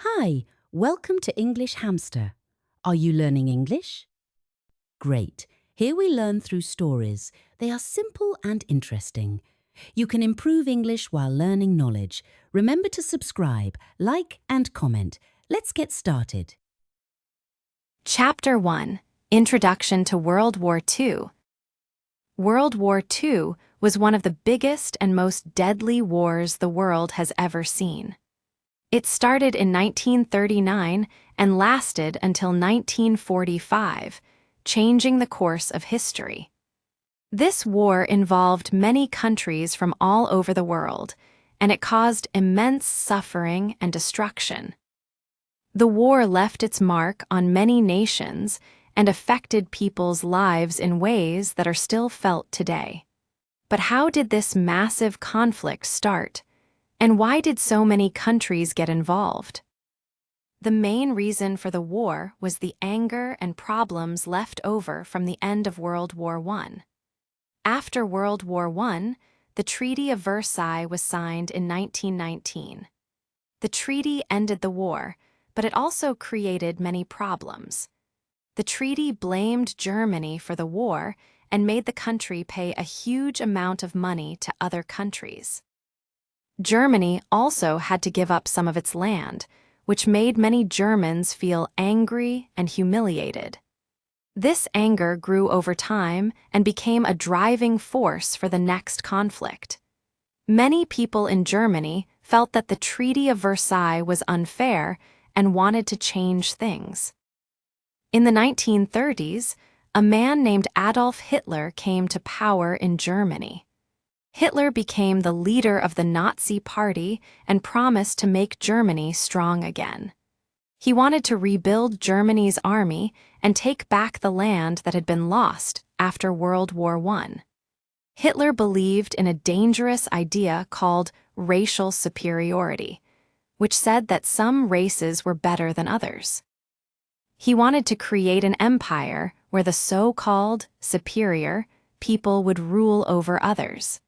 Hi, welcome to English Hamster. Are you learning English? Great. Here we learn through stories. They are simple and interesting. You can improve English while learning knowledge. Remember to subscribe, like and comment. Let's get started. Chapter 1, Introduction to World War II. World War II was one of the biggest and most deadly wars the world has ever seen. It started in 1939 and lasted until 1945, changing the course of history. This war involved many countries from all over the world, and it caused immense suffering and destruction. The war left its mark on many nations and affected people's lives in ways that are still felt today. But how did this massive conflict start? And why did so many countries get involved? The main reason for the war was the anger and problems left over from the end of World War I. After World War I, the Treaty of Versailles was signed in 1919. The treaty ended the war, but it also created many problems. The treaty blamed Germany for the war and made the country pay a huge amount of money to other countries. Germany also had to give up some of its land, which made many Germans feel angry and humiliated. This anger grew over time and became a driving force for the next conflict. Many people in Germany felt that the Treaty of Versailles was unfair and wanted to change things. In the 1930s, a man named Adolf Hitler came to power in Germany. Hitler became the leader of the Nazi Party and promised to make Germany strong again. He wanted to rebuild Germany's army and take back the land that had been lost after World War I. Hitler believed in a dangerous idea called racial superiority, which said that some races were better than others. He wanted to create an empire where the so-called superior people would rule over others.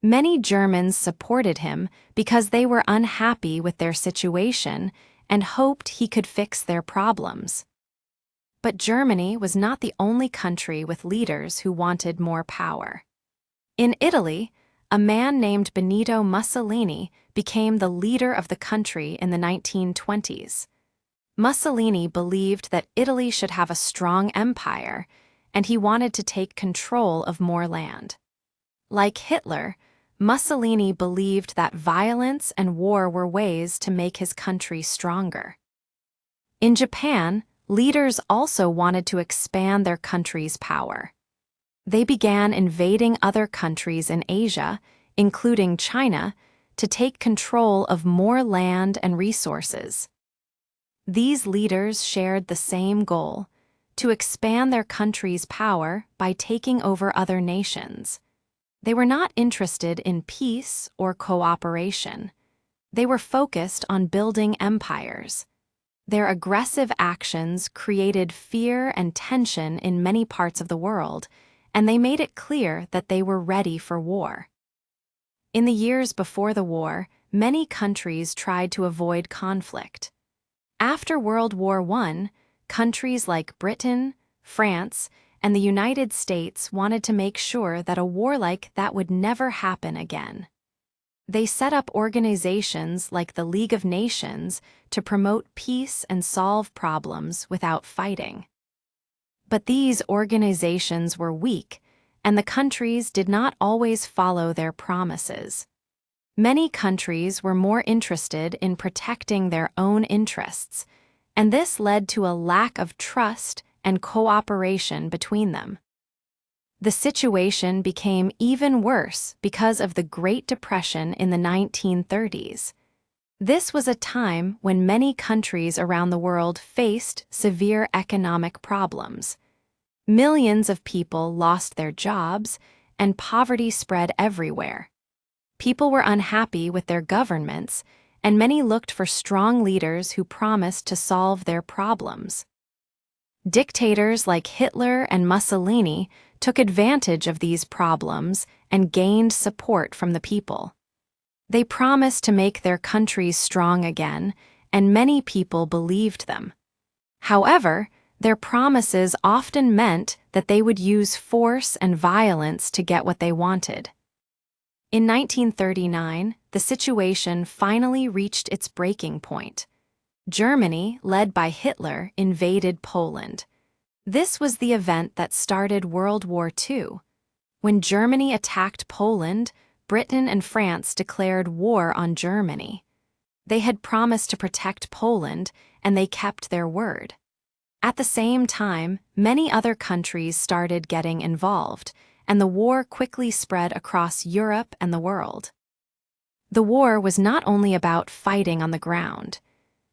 Many Germans supported him because they were unhappy with their situation and hoped he could fix their problems. But Germany was not the only country with leaders who wanted more power. In Italy, a man named Benito Mussolini became the leader of the country in the 1920s. Mussolini believed that Italy should have a strong empire, and he wanted to take control of more land. Like Hitler, Mussolini believed that violence and war were ways to make his country stronger. In Japan, leaders also wanted to expand their country's power. They began invading other countries in Asia, including China, to take control of more land and resources. These leaders shared the same goal: to expand their country's power by taking over other nations. They were not interested in peace or cooperation. They were focused on building empires. Their aggressive actions created fear and tension in many parts of the world, and they made it clear that they were ready for war. In the years before the war, many countries tried to avoid conflict. After World War I, countries like Britain, France, and the United States wanted to make sure that a war like that would never happen again. They set up organizations like the League of Nations to promote peace and solve problems without fighting. But these organizations were weak, and the countries did not always follow their promises. Many countries were more interested in protecting their own interests, and this led to a lack of trust and cooperation between them. The situation became even worse because of the Great Depression in the 1930s. This was a time when many countries around the world faced severe economic problems. Millions of people lost their jobs, and poverty spread everywhere. People were unhappy with their governments, and many looked for strong leaders who promised to solve their problems. Dictators like Hitler and Mussolini took advantage of these problems and gained support from the people. They promised to make their countries strong again and many people believed them. However, their promises often meant that they would use force and violence to get what they wanted. In 1939, the situation finally reached its breaking point. Germany, led by Hitler, invaded Poland. This was the event that started World War II. When Germany attacked Poland, Britain and France declared war on Germany. They had promised to protect Poland, and they kept their word. At the same time, many other countries started getting involved, and the war quickly spread across Europe and the world. The war was not only about fighting on the ground.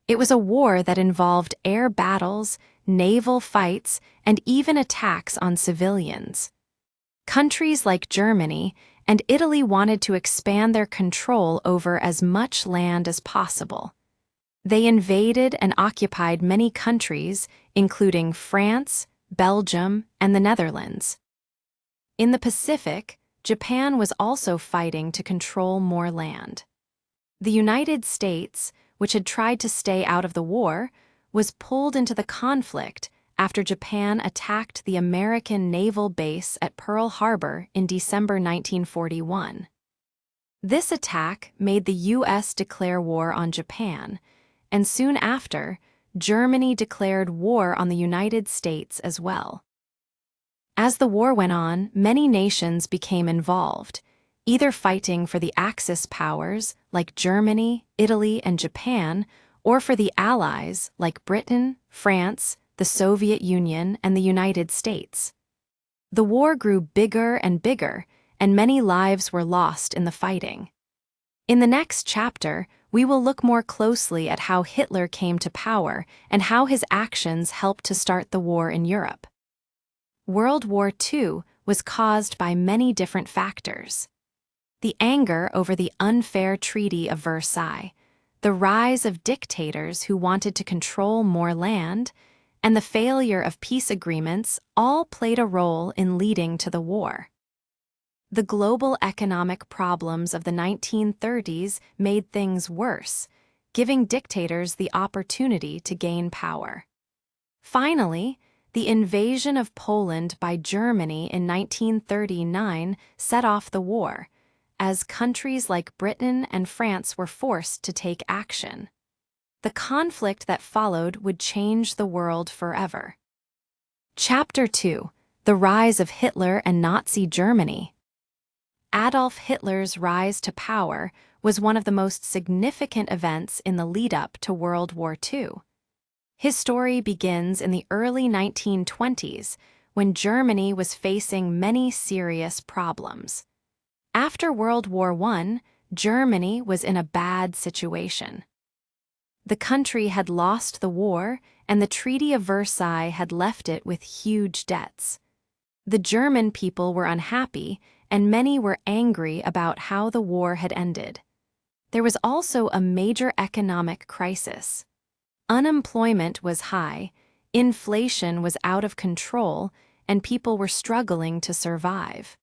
It was a war that involved air battles, naval fights, and even attacks on civilians. Countries like Germany and Italy wanted to expand their control over as much land as possible. They invaded and occupied many countries, including France, Belgium, and the Netherlands. In the Pacific, Japan was also fighting to control more land. The United States, which had tried to stay out of the war, was pulled into the conflict after Japan attacked the American naval base at Pearl Harbor in December 1941. This attack made the U.S. declare war on Japan, and soon after, Germany declared war on the United States as well. As the war went on, many nations became involved, either fighting for the Axis powers like Germany, Italy, and Japan, or for the Allies like Britain, France, the Soviet Union, and the United States. The war grew bigger and bigger, and many lives were lost in the fighting. In the next chapter, we will look more closely at how Hitler came to power and how his actions helped to start the war in Europe. World War II was caused by many different factors. The anger over the unfair Treaty of Versailles, the rise of dictators who wanted to control more land, and the failure of peace agreements all played a role in leading to the war. The global economic problems of the 1930s made things worse, giving dictators the opportunity to gain power. Finally, the invasion of Poland by Germany in 1939 set off the war, as countries like Britain and France were forced to take action. The conflict that followed would change the world forever. Chapter 2: The Rise of Hitler and Nazi Germany. Adolf Hitler's rise to power was one of the most significant events in the lead-up to World War II. His story begins in the early 1920s, when Germany was facing many serious problems. After World War I, Germany was in a bad situation. The country had lost the war, and the Treaty of Versailles had left it with huge debts. The German people were unhappy, and many were angry about how the war had ended. There was also a major economic crisis. Unemployment was high, inflation was out of control, and people were struggling to survive.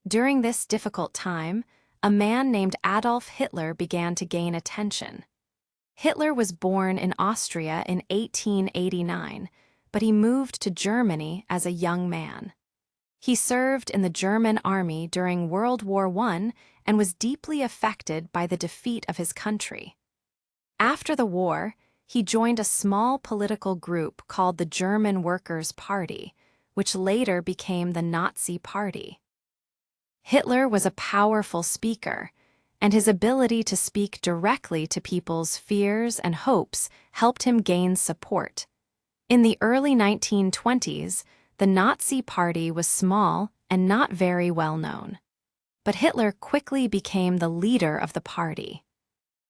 During this difficult time, a man named Adolf Hitler began to gain attention. Hitler was born in Austria in 1889, but he moved to Germany as a young man. He served in the German army during World War I and was deeply affected by the defeat of his country. After the war, he joined a small political group called the German Workers' Party, which later became the Nazi Party. Hitler was a powerful speaker, and his ability to speak directly to people's fears and hopes helped him gain support. In the early 1920s, the Nazi Party was small and not very well known. But Hitler quickly became the leader of the party.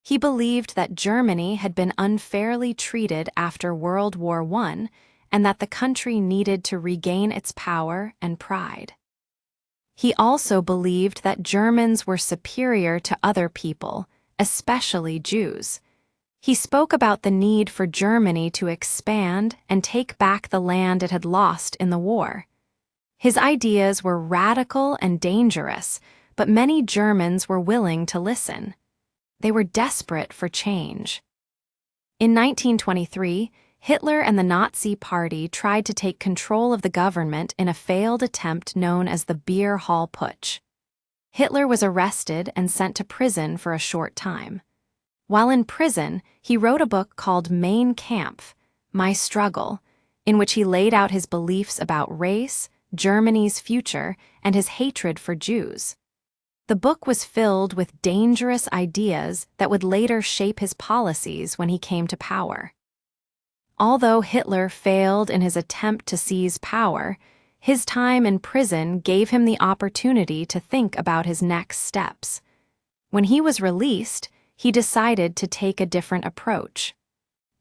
He believed that Germany had been unfairly treated after World War I and that the country needed to regain its power and pride. He also believed that Germans were superior to other people, especially Jews. He spoke about the need for Germany to expand and take back the land it had lost in the war. His ideas were radical and dangerous, but many Germans were willing to listen. They were desperate for change. In 1923, Hitler and the Nazi Party tried to take control of the government in a failed attempt known as the Beer Hall Putsch. Hitler was arrested and sent to prison for a short time. While in prison, he wrote a book called Mein Kampf, My Struggle, in which he laid out his beliefs about race, Germany's future, and his hatred for Jews. The book was filled with dangerous ideas that would later shape his policies when he came to power. Although Hitler failed in his attempt to seize power, his time in prison gave him the opportunity to think about his next steps. When he was released, he decided to take a different approach.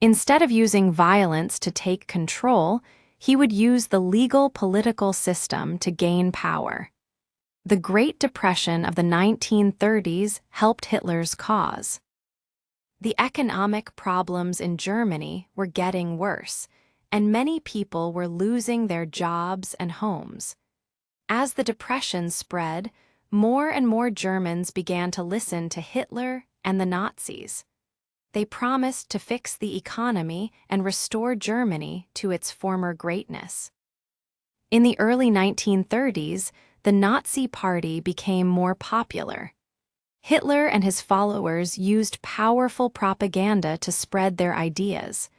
Instead of using violence to take control, he would use the legal political system to gain power. The Great Depression of the 1930s helped Hitler's cause. The economic problems in Germany were getting worse, and many people were losing their jobs and homes. As the Depression spread, more and more Germans began to listen to Hitler and the Nazis. They promised to fix the economy and restore Germany to its former greatness. In the early 1930s, the Nazi Party became more popular. Hitler and his followers used powerful propaganda to spread their ideas.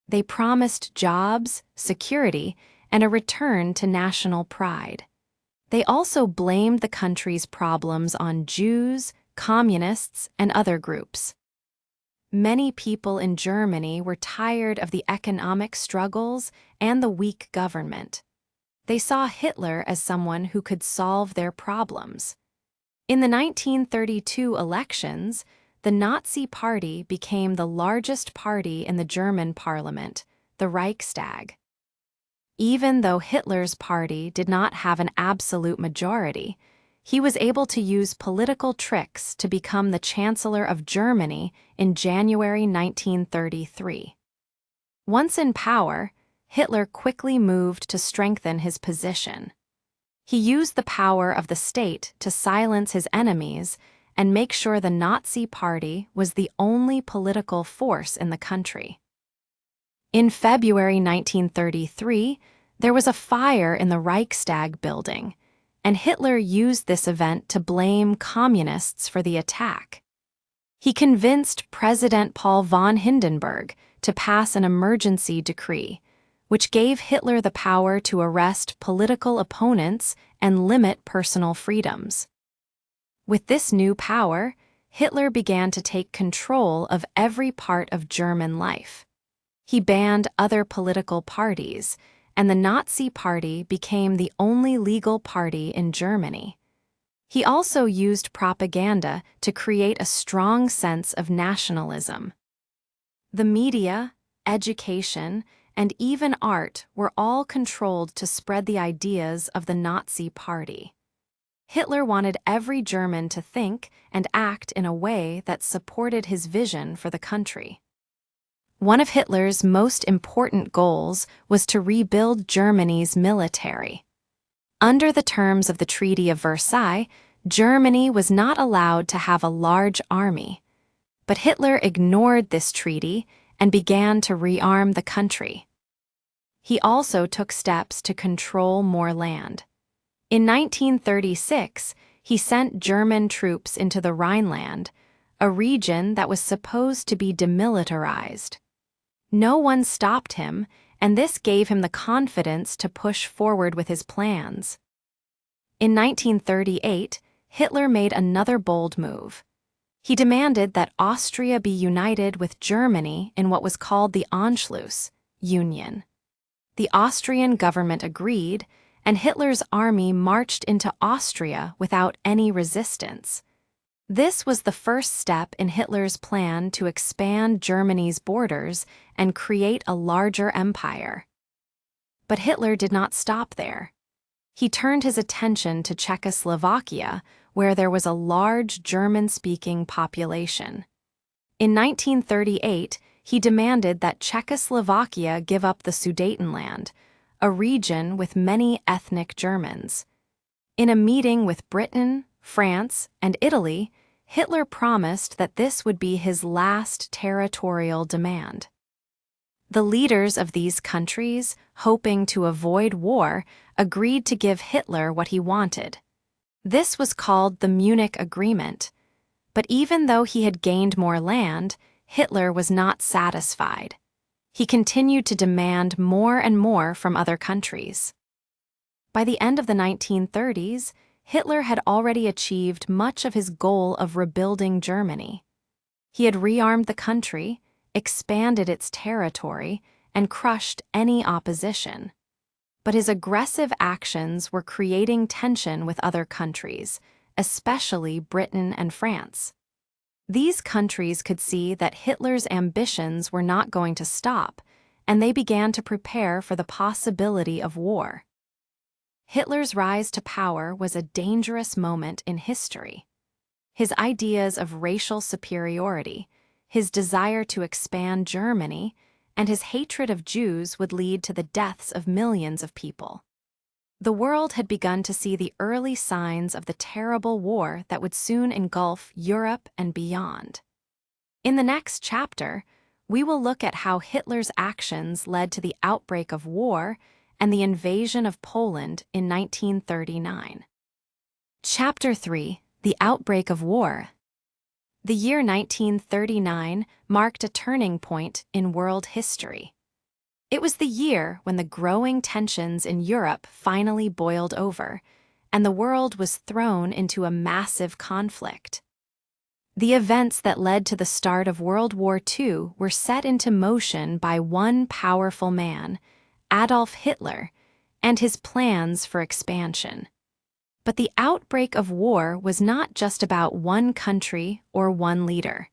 They promised jobs, security, and a return to national pride. They also blamed the country's problems on Jews, communists, and other groups. Many people in Germany were tired of the economic struggles and the weak government. They saw Hitler as someone who could solve their problems. In the 1932 elections, the Nazi Party became the largest party in the German parliament, the Reichstag. Even though Hitler's party did not have an absolute majority, he was able to use political tricks to become the Chancellor of Germany in January 1933. Once in power, Hitler quickly moved to strengthen his position. He used the power of the state to silence his enemies and make sure the Nazi Party was the only political force in the country. In February 1933, there was a fire in the Reichstag building, and Hitler used this event to blame communists for the attack. He convinced President Paul von Hindenburg to pass an emergency decree, which gave Hitler the power to arrest political opponents and limit personal freedoms. With this new power, Hitler began to take control of every part of German life. He banned other political parties, and the Nazi Party became the only legal party in Germany. He also used propaganda to create a strong sense of nationalism. The media, education, and even art were all controlled to spread the ideas of the Nazi Party. Hitler wanted every German to think and act in a way that supported his vision for the country. One of Hitler's most important goals was to rebuild Germany's military. Under the terms of the Treaty of Versailles, Germany was not allowed to have a large army. But Hitler ignored this treaty and began to rearm the country. He also took steps to control more land. In 1936, he sent German troops into the Rhineland, a region that was supposed to be demilitarized. No one stopped him, and this gave him the confidence to push forward with his plans. In 1938, Hitler made another bold move. He demanded that Austria be united with Germany in what was called the Anschluss Union. The Austrian government agreed, and Hitler's army marched into Austria without any resistance. This was the first step in Hitler's plan to expand Germany's borders and create a larger empire. But Hitler did not stop there. He turned his attention to Czechoslovakia, where there was a large German-speaking population. In 1938, he demanded that Czechoslovakia give up the Sudetenland, a region with many ethnic Germans. In a meeting with Britain, France, and Italy, Hitler promised that this would be his last territorial demand. The leaders of these countries, hoping to avoid war, agreed to give Hitler what he wanted. This was called the Munich Agreement. But even though he had gained more land, Hitler was not satisfied. He continued to demand more and more from other countries. By the end of the 1930s, Hitler had already achieved much of his goal of rebuilding Germany. He had rearmed the country, expanded its territory, and crushed any opposition. But his aggressive actions were creating tension with other countries, especially Britain and France. These countries could see that Hitler's ambitions were not going to stop, and they began to prepare for the possibility of war. Hitler's rise to power was a dangerous moment in history. His ideas of racial superiority, his desire to expand Germany, and his hatred of Jews would lead to the deaths of millions of people. The world had begun to see the early signs of the terrible war that would soon engulf Europe and beyond. In the next chapter, we will look at how Hitler's actions led to the outbreak of war and the invasion of Poland in 1939. Chapter 3: The Outbreak of War. The year 1939 marked a turning point in world history. It was the year when the growing tensions in Europe finally boiled over, and the world was thrown into a massive conflict. The events that led to the start of World War II were set into motion by one powerful man, Adolf Hitler, and his plans for expansion. But the outbreak of war was not just about one country or one leader.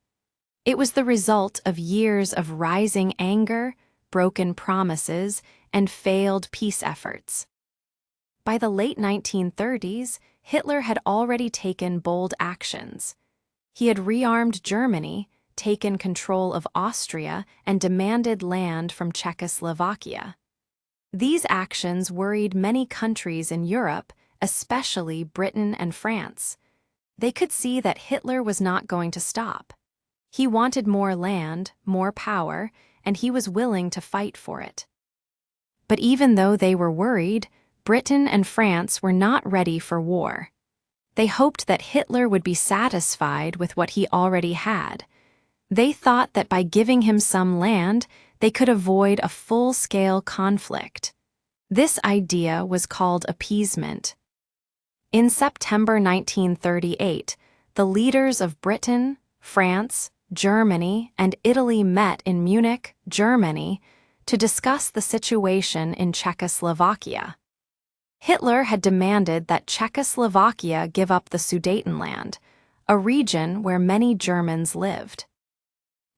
It was the result of years of rising anger, broken promises, and failed peace efforts. By the late 1930s, Hitler had already taken bold actions. He had rearmed Germany, taken control of Austria, and demanded land from Czechoslovakia. These actions worried many countries in Europe, especially Britain and France. They could see that Hitler was not going to stop. He wanted more land, more power, and he was willing to fight for it. But even though they were worried, Britain and France were not ready for war. They hoped that Hitler would be satisfied with what he already had. They thought that by giving him some land, they could avoid a full-scale conflict. This idea was called appeasement. In September 1938, the leaders of Britain, France, Germany, and Italy met in Munich, Germany, to discuss the situation in Czechoslovakia. Hitler had demanded that Czechoslovakia give up the Sudetenland, a region where many Germans lived.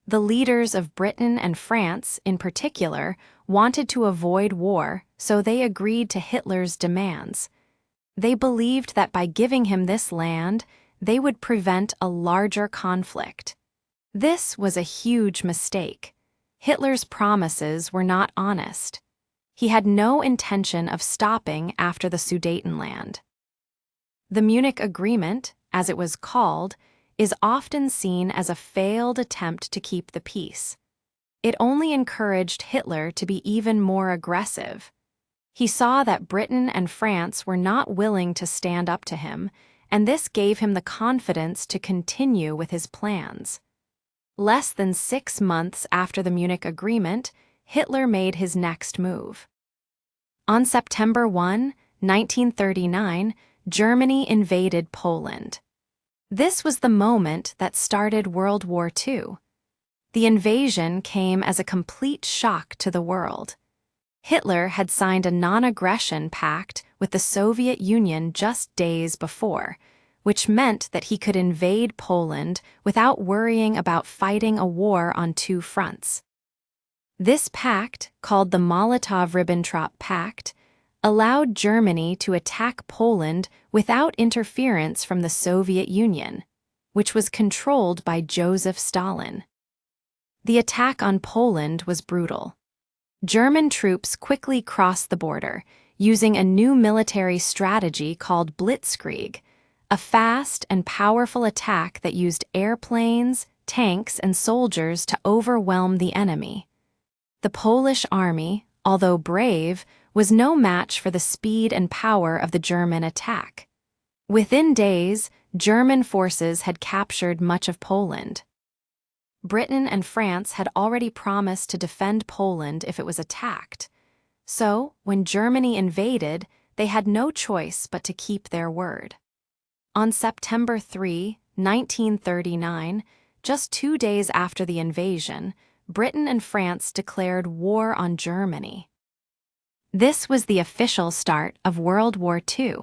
The leaders of Britain and France, in particular, wanted to avoid war, so they agreed to Hitler's demands. They believed that by giving him this land, they would prevent a larger conflict. This was a huge mistake. Hitler's promises were not honest. He had no intention of stopping after the Sudetenland. The Munich Agreement, as it was called, is often seen as a failed attempt to keep the peace. It only encouraged Hitler to be even more aggressive. He saw that Britain and France were not willing to stand up to him, and this gave him the confidence to continue with his plans. Less than 6 months after the Munich Agreement, Hitler made his next move. On September 1, 1939, Germany invaded Poland. This was the moment that started World War II. The invasion came as a complete shock to the world. Hitler had signed a non-aggression pact with the Soviet Union just days before, which meant that he could invade Poland without worrying about fighting a war on 2 fronts. This pact, called the Molotov-Ribbentrop Pact, allowed Germany to attack Poland without interference from the Soviet Union, which was controlled by Joseph Stalin. The attack on Poland was brutal. German troops quickly crossed the border, using a new military strategy called blitzkrieg, a fast and powerful attack that used airplanes, tanks, and soldiers to overwhelm the enemy. The Polish army, although brave, was no match for the speed and power of the German attack. Within days, German forces had captured much of Poland. Britain and France had already promised to defend Poland if it was attacked. So, when Germany invaded, they had no choice but to keep their word. On September 3, 1939, just 2 days after the invasion, Britain and France declared war on Germany. This was the official start of World War II.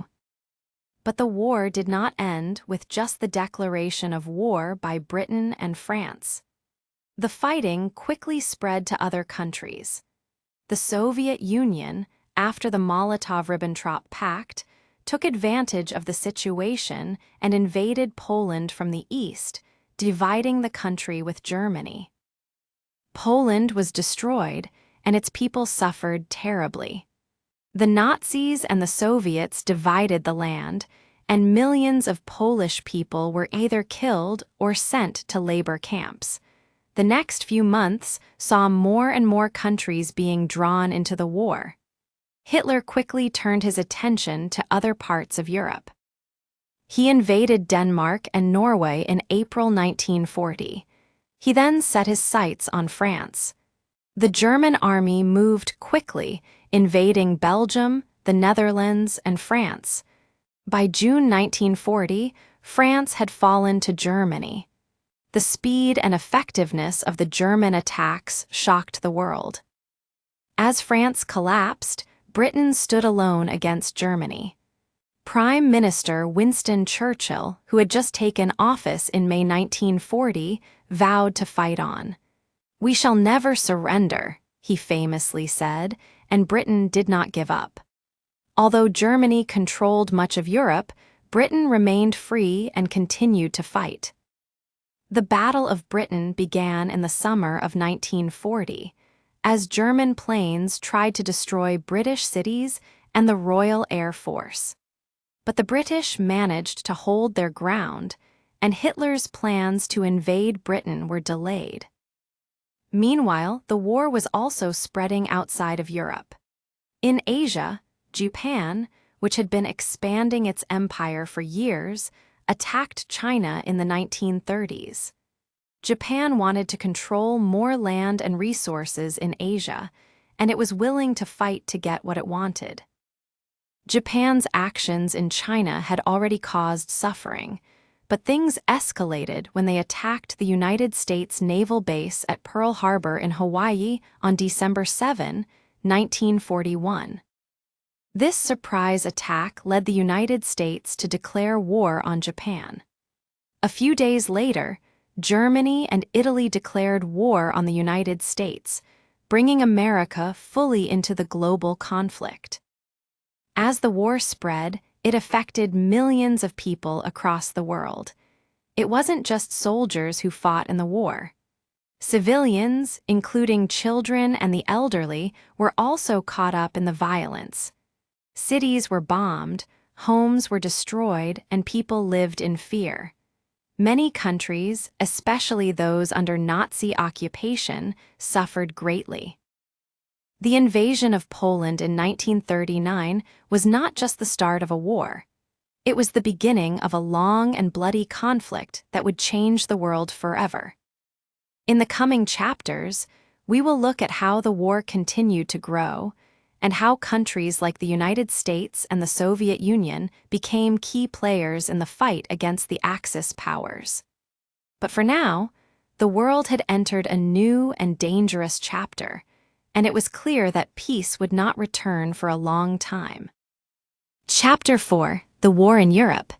But the war did not end with just the declaration of war by Britain and France. The fighting quickly spread to other countries. The Soviet Union, after the Molotov-Ribbentrop Pact, took advantage of the situation and invaded Poland from the east, dividing the country with Germany. Poland was destroyed, and its people suffered terribly. The Nazis and the Soviets divided the land, and millions of Polish people were either killed or sent to labor camps. The next few months saw more and more countries being drawn into the war. Hitler quickly turned his attention to other parts of Europe. He invaded Denmark and Norway in April 1940. He then set his sights on France. The German army moved quickly, invading Belgium, the Netherlands, and France. By June 1940, France had fallen to Germany. The speed and effectiveness of the German attacks shocked the world. As France collapsed, Britain stood alone against Germany. Prime Minister Winston Churchill, who had just taken office in May 1940, vowed to fight on. "We shall never surrender," he famously said, and Britain did not give up. Although Germany controlled much of Europe, Britain remained free and continued to fight. The Battle of Britain began in the summer of 1940, as German planes tried to destroy British cities and the Royal Air Force. But the British managed to hold their ground, and Hitler's plans to invade Britain were delayed. Meanwhile, the war was also spreading outside of Europe. In Asia, Japan, which had been expanding its empire for years, attacked China in the 1930s. Japan wanted to control more land and resources in Asia, and it was willing to fight to get what it wanted. Japan's actions in China had already caused suffering, but things escalated when they attacked the United States naval base at Pearl Harbor in Hawaii on December 7, 1941. This surprise attack led the United States to declare war on Japan. A few days later, Germany and Italy declared war on the United States, bringing America fully into the global conflict. As the war spread, it affected millions of people across the world. It wasn't just soldiers who fought in the war. Civilians, including children and the elderly, were also caught up in the violence. Cities were bombed, homes were destroyed, and people lived in fear. Many countries, especially those under Nazi occupation, suffered greatly. The invasion of Poland in 1939 was not just the start of a war. It was the beginning of a long and bloody conflict that would change the world forever. In the coming chapters, we will look at how the war continued to grow, and how countries like the United States and the Soviet Union became key players in the fight against the Axis powers. But for now, the world had entered a new and dangerous chapter, and it was clear that peace would not return for a long time. Chapter 4: The War in Europe.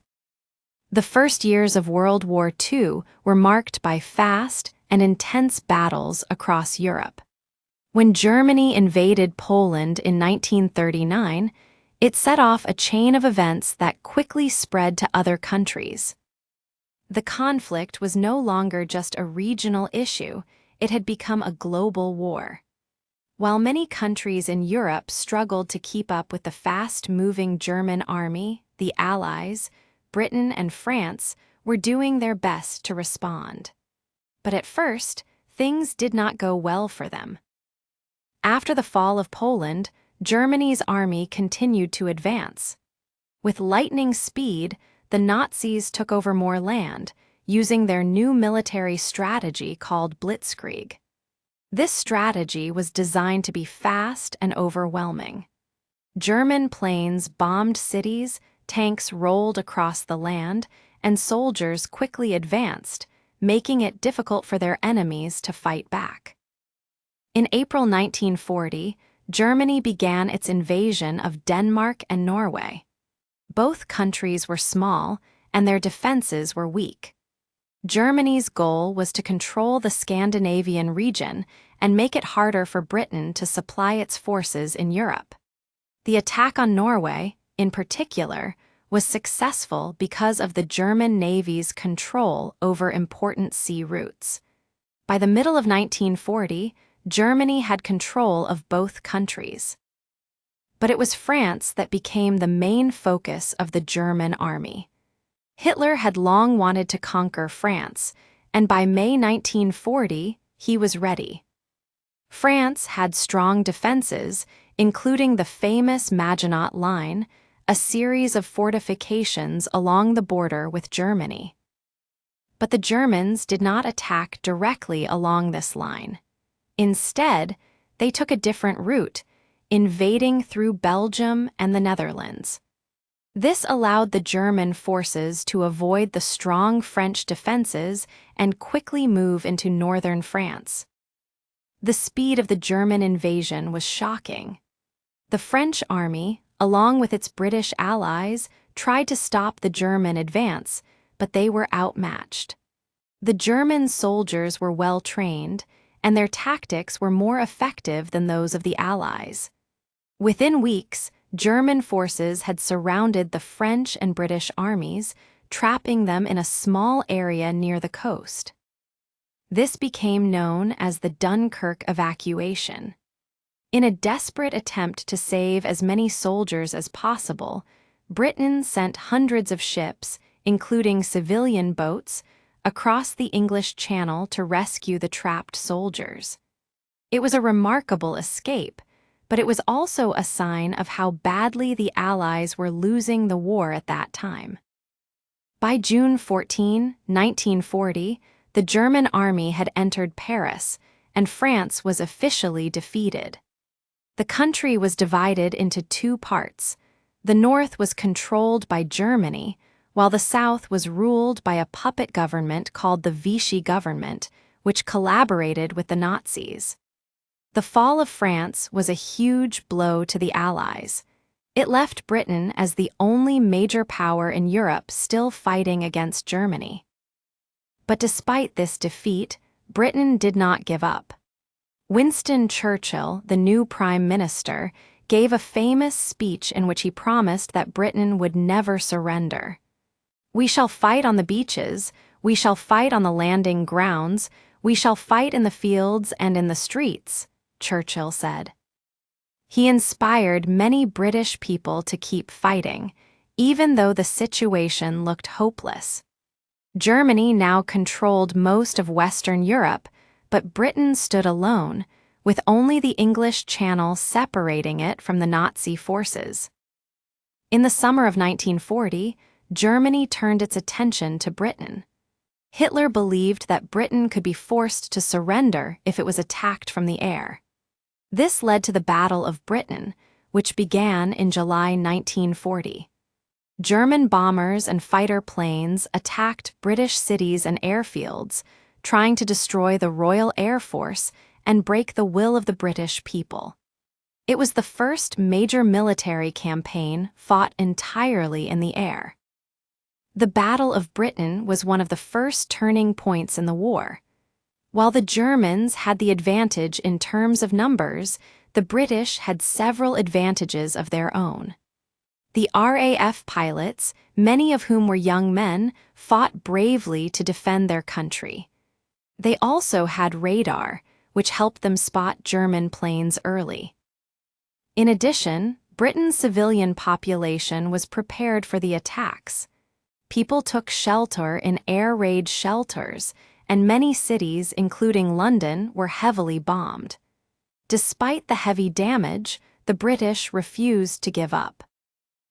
The first years of World War II were marked by fast and intense battles across Europe. When Germany invaded Poland in 1939, it set off a chain of events that quickly spread to other countries. The conflict was no longer just a regional issue, it had become a global war. While many countries in Europe struggled to keep up with the fast-moving German army, the Allies, Britain and France were doing their best to respond. But at first, things did not go well for them. After the fall of Poland, Germany's army continued to advance. With lightning speed, the Nazis took over more land, using their new military strategy called blitzkrieg. This strategy was designed to be fast and overwhelming. German planes bombed cities, tanks rolled across the land, and soldiers quickly advanced, making it difficult for their enemies to fight back. In April 1940, Germany began its invasion of Denmark and Norway. Both countries were small, and their defenses were weak. Germany's goal was to control the Scandinavian region and make it harder for Britain to supply its forces in Europe. The attack on Norway, in particular, was successful because of the German Navy's control over important sea routes. By the middle of 1940, Germany had control of both countries. But it was France that became the main focus of the German army. Hitler had long wanted to conquer France, and by May 1940, he was ready. France had strong defenses, including the famous Maginot Line, a series of fortifications along the border with Germany. But the Germans did not attack directly along this line. Instead, they took a different route, invading through Belgium and the Netherlands. This allowed the German forces to avoid the strong French defenses and quickly move into northern France. The speed of the German invasion was shocking. The French army, along with its British allies, tried to stop the German advance, but they were outmatched. The German soldiers were well trained, and their tactics were more effective than those of the Allies. Within weeks, German forces had surrounded the French and British armies, trapping them in a small area near the coast. This became known as the Dunkirk evacuation. In a desperate attempt to save as many soldiers as possible, Britain sent hundreds of ships, including civilian boats, across the English Channel to rescue the trapped soldiers. It was a remarkable escape, but it was also a sign of how badly the Allies were losing the war at that time. By June 14, 1940, the German army had entered Paris, and France was officially defeated. The country was divided into two parts. The north was controlled by Germany, while the south was ruled by a puppet government called the Vichy government, which collaborated with the Nazis. The fall of France was a huge blow to the Allies. It left Britain as the only major power in Europe still fighting against Germany. But despite this defeat, Britain did not give up. Winston Churchill, the new Prime Minister, gave a famous speech in which he promised that Britain would never surrender. "We shall fight on the beaches, we shall fight on the landing grounds, we shall fight in the fields and in the streets," Churchill said. He inspired many British people to keep fighting, even though the situation looked hopeless. Germany now controlled most of Western Europe, but Britain stood alone, with only the English Channel separating it from the Nazi forces. In the summer of 1940, Germany turned its attention to Britain. Hitler believed that Britain could be forced to surrender if it was attacked from the air. This led to the Battle of Britain, which began in July 1940. German bombers and fighter planes attacked British cities and airfields, trying to destroy the Royal Air Force and break the will of the British people. It was the first major military campaign fought entirely in the air. The Battle of Britain was one of the first turning points in the war. While the Germans had the advantage in terms of numbers, the British had several advantages of their own. The RAF pilots, many of whom were young men, fought bravely to defend their country. They also had radar, which helped them spot German planes early. In addition, Britain's civilian population was prepared for the attacks. People took shelter in air raid shelters, and many cities, including London, were heavily bombed. Despite the heavy damage, the British refused to give up.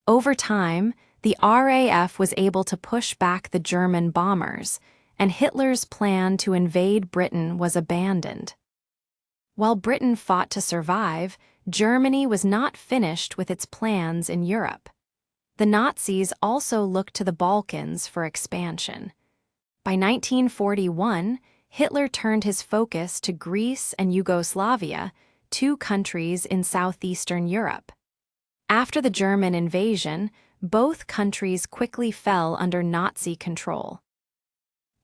Over time, the RAF was able to push back the German bombers, and Hitler's plan to invade Britain was abandoned. While Britain fought to survive, Germany was not finished with its plans in Europe. The Nazis also looked to the Balkans for expansion. By 1941, Hitler turned his focus to Greece and Yugoslavia, two countries in southeastern Europe. After the German invasion, both countries quickly fell under Nazi control.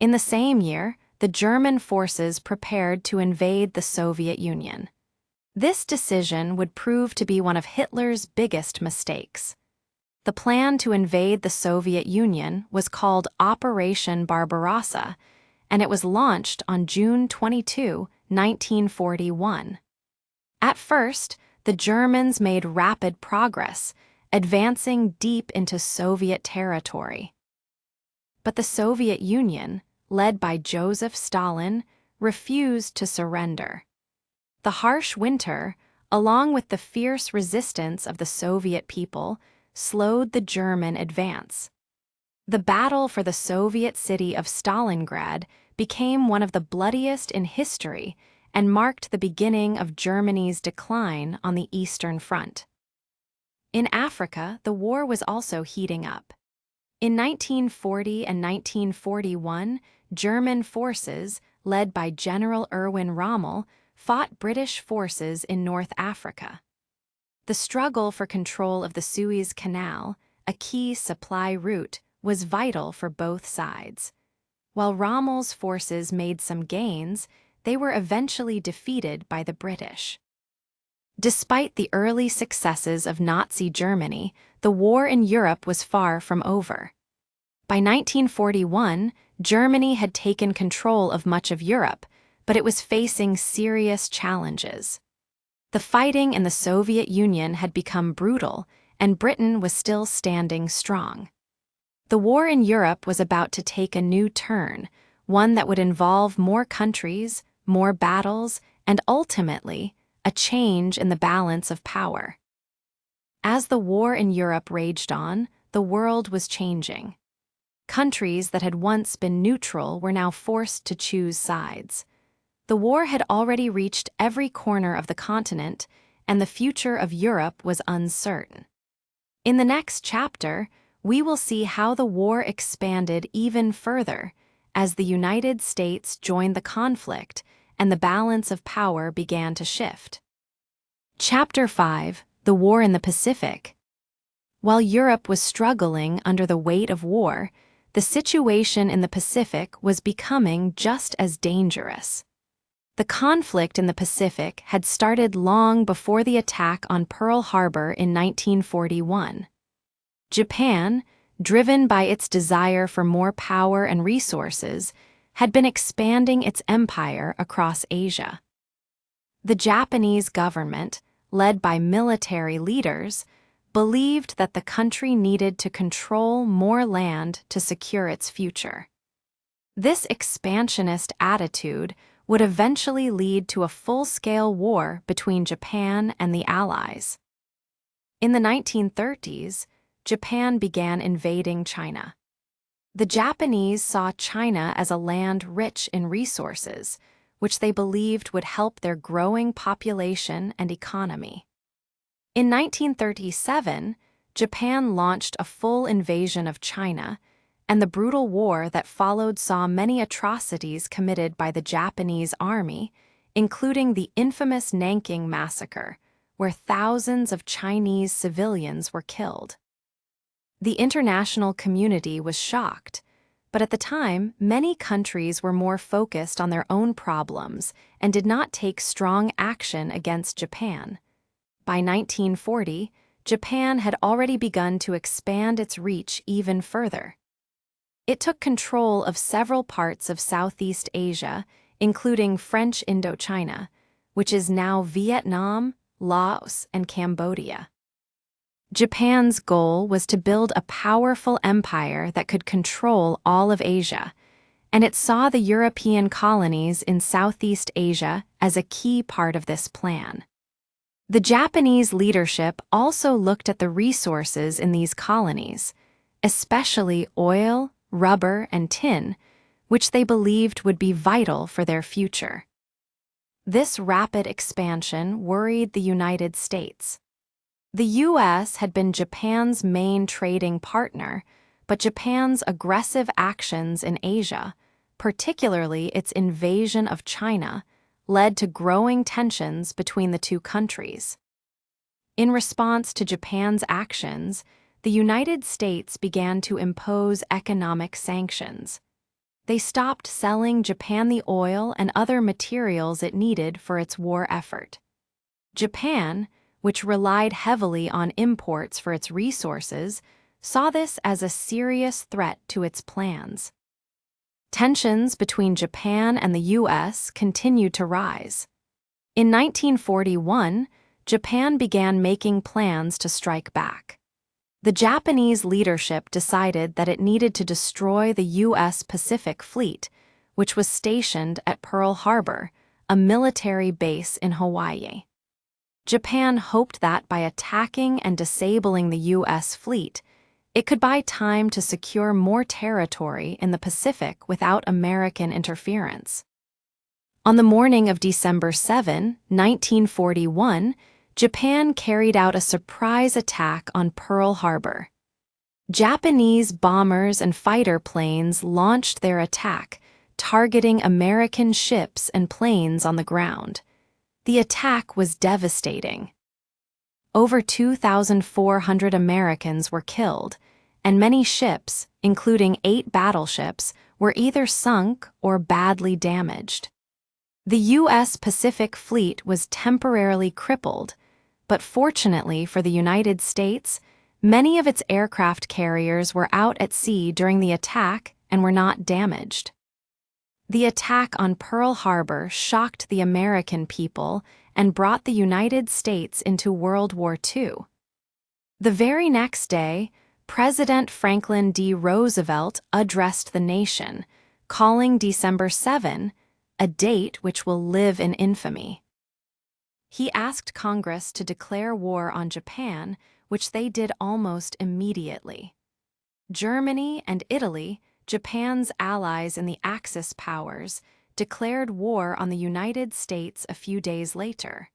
In the same year, the German forces prepared to invade the Soviet Union. This decision would prove to be one of Hitler's biggest mistakes. The plan to invade the Soviet Union was called Operation Barbarossa, and it was launched on June 22, 1941. At first, the Germans made rapid progress, advancing deep into Soviet territory. But the Soviet Union, led by Joseph Stalin, refused to surrender. The harsh winter, along with the fierce resistance of the Soviet people, slowed the German advance. The battle for the Soviet city of Stalingrad became one of the bloodiest in history and marked the beginning of Germany's decline on the Eastern Front. In Africa, the war was also heating up. In 1940 and 1941, German forces, led by General Erwin Rommel, fought British forces in North Africa. The struggle for control of the Suez Canal, a key supply route, was vital for both sides. While Rommel's forces made some gains, they were eventually defeated by the British. Despite the early successes of Nazi Germany, the war in Europe was far from over. By 1941, Germany had taken control of much of Europe, but it was facing serious challenges. The fighting in the Soviet Union had become brutal, and Britain was still standing strong. The war in Europe was about to take a new turn, one that would involve more countries, more battles, and ultimately, a change in the balance of power. As the war in Europe raged on, the world was changing. Countries that had once been neutral were now forced to choose sides. The war had already reached every corner of the continent, and the future of Europe was uncertain. In the next chapter, we will see how the war expanded even further as the United States joined the conflict and the balance of power began to shift. Chapter 5: The War in the Pacific. While Europe was struggling under the weight of war, the situation in the Pacific was becoming just as dangerous. The conflict in the Pacific had started long before the attack on Pearl Harbor in 1941. Japan, driven by its desire for more power and resources, had been expanding its empire across Asia. The Japanese government, led by military leaders, believed that the country needed to control more land to secure its future. This expansionist attitude would eventually lead to a full-scale war between Japan and the Allies. In the 1930s, Japan began invading China. The Japanese saw China as a land rich in resources, which they believed would help their growing population and economy. In 1937, Japan launched a full invasion of China, and the brutal war that followed saw many atrocities committed by the Japanese army, including the infamous Nanking Massacre, where thousands of Chinese civilians were killed. The international community was shocked, but at the time, many countries were more focused on their own problems and did not take strong action against Japan. By 1940, Japan had already begun to expand its reach even further. It took control of several parts of Southeast Asia, including French Indochina, which is now Vietnam, Laos, and Cambodia. Japan's goal was to build a powerful empire that could control all of Asia, and it saw the European colonies in Southeast Asia as a key part of this plan. The Japanese leadership also looked at the resources in these colonies, especially oil, rubber, and tin, which they believed would be vital for their future. This rapid expansion worried the United States. The U.S. had been Japan's main trading partner, but Japan's aggressive actions in Asia, particularly its invasion of China, led to growing tensions between the two countries. In response to Japan's actions, the United States began to impose economic sanctions. They stopped selling Japan the oil and other materials it needed for its war effort. Japan, which relied heavily on imports for its resources, saw this as a serious threat to its plans. Tensions between Japan and the U.S. continued to rise. In 1941, Japan began making plans to strike back. The Japanese leadership decided that it needed to destroy the U.S. Pacific Fleet, which was stationed at Pearl Harbor, a military base in Hawaii. Japan hoped that by attacking and disabling the U.S. fleet, it could buy time to secure more territory in the Pacific without American interference. On the morning of December 7, 1941, Japan carried out a surprise attack on Pearl Harbor. Japanese bombers and fighter planes launched their attack, targeting American ships and planes on the ground. The attack was devastating. Over 2,400 Americans were killed, and many ships, including 8 battleships, were either sunk or badly damaged. The U.S. Pacific Fleet was temporarily crippled, but fortunately for the United States, many of its aircraft carriers were out at sea during the attack and were not damaged. The attack on Pearl Harbor shocked the American people and brought the United States into World War II. The very next day, President Franklin D. Roosevelt addressed the nation, calling December 7 a date which will live in infamy. He asked Congress to declare war on Japan, which they did almost immediately. Germany and Italy, Japan's allies in the Axis powers, declared war on the United States a few days later.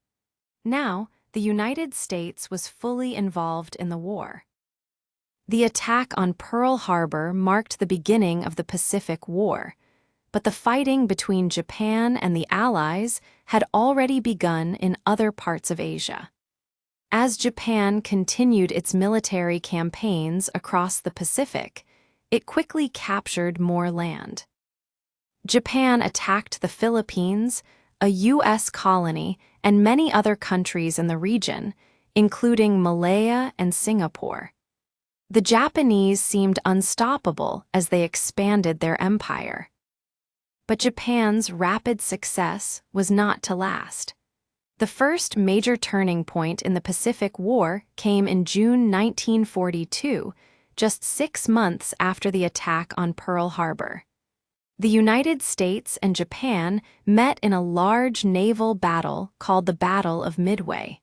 Now, the United States was fully involved in the war. The attack on Pearl Harbor marked the beginning of the Pacific War, but the fighting between Japan and the Allies had already begun in other parts of Asia. As Japan continued its military campaigns across the Pacific, it quickly captured more land. Japan attacked the Philippines, a U.S. colony, and many other countries in the region, including Malaya and Singapore. The Japanese seemed unstoppable as they expanded their empire. But Japan's rapid success was not to last. The first major turning point in the Pacific War came in June 1942, just 6 months after the attack on Pearl Harbor. The United States and Japan met in a large naval battle called the Battle of Midway.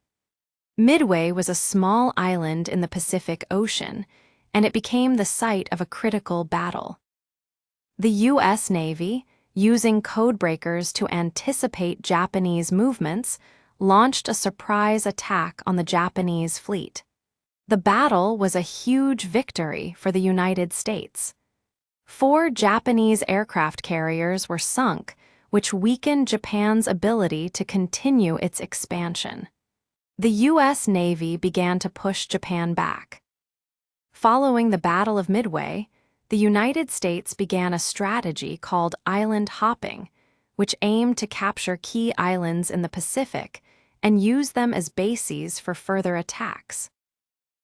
Midway was a small island in the Pacific Ocean, and it became the site of a critical battle. The U.S. Navy, using codebreakers to anticipate Japanese movements, launched a surprise attack on the Japanese fleet. The battle was a huge victory for the United States. 4 Japanese aircraft carriers were sunk, which weakened Japan's ability to continue its expansion. The U.S. Navy began to push Japan back. Following the Battle of Midway, the United States began a strategy called island hopping, which aimed to capture key islands in the Pacific and use them as bases for further attacks.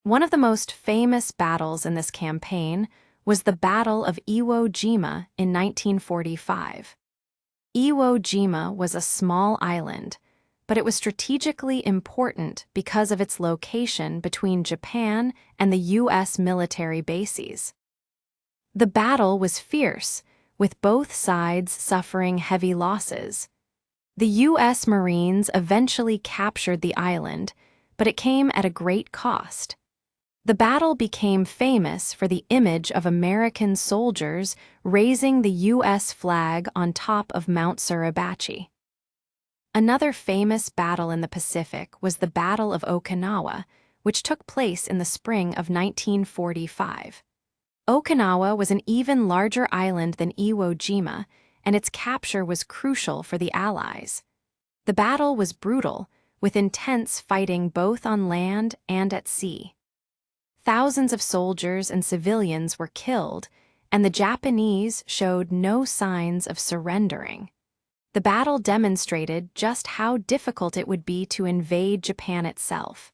One of the most famous battles in this campaign was the Battle of Iwo Jima in 1945. Iwo Jima was a small island, but it was strategically important because of its location between Japan and the U.S. military bases. The battle was fierce, with both sides suffering heavy losses. The U.S. Marines eventually captured the island, but it came at a great cost. The battle became famous for the image of American soldiers raising the U.S. flag on top of Mount Suribachi. Another famous battle in the Pacific was the Battle of Okinawa, which took place in the spring of 1945. Okinawa was an even larger island than Iwo Jima, and its capture was crucial for the Allies. The battle was brutal, with intense fighting both on land and at sea. Thousands of soldiers and civilians were killed, and the Japanese showed no signs of surrendering. The battle demonstrated just how difficult it would be to invade Japan itself.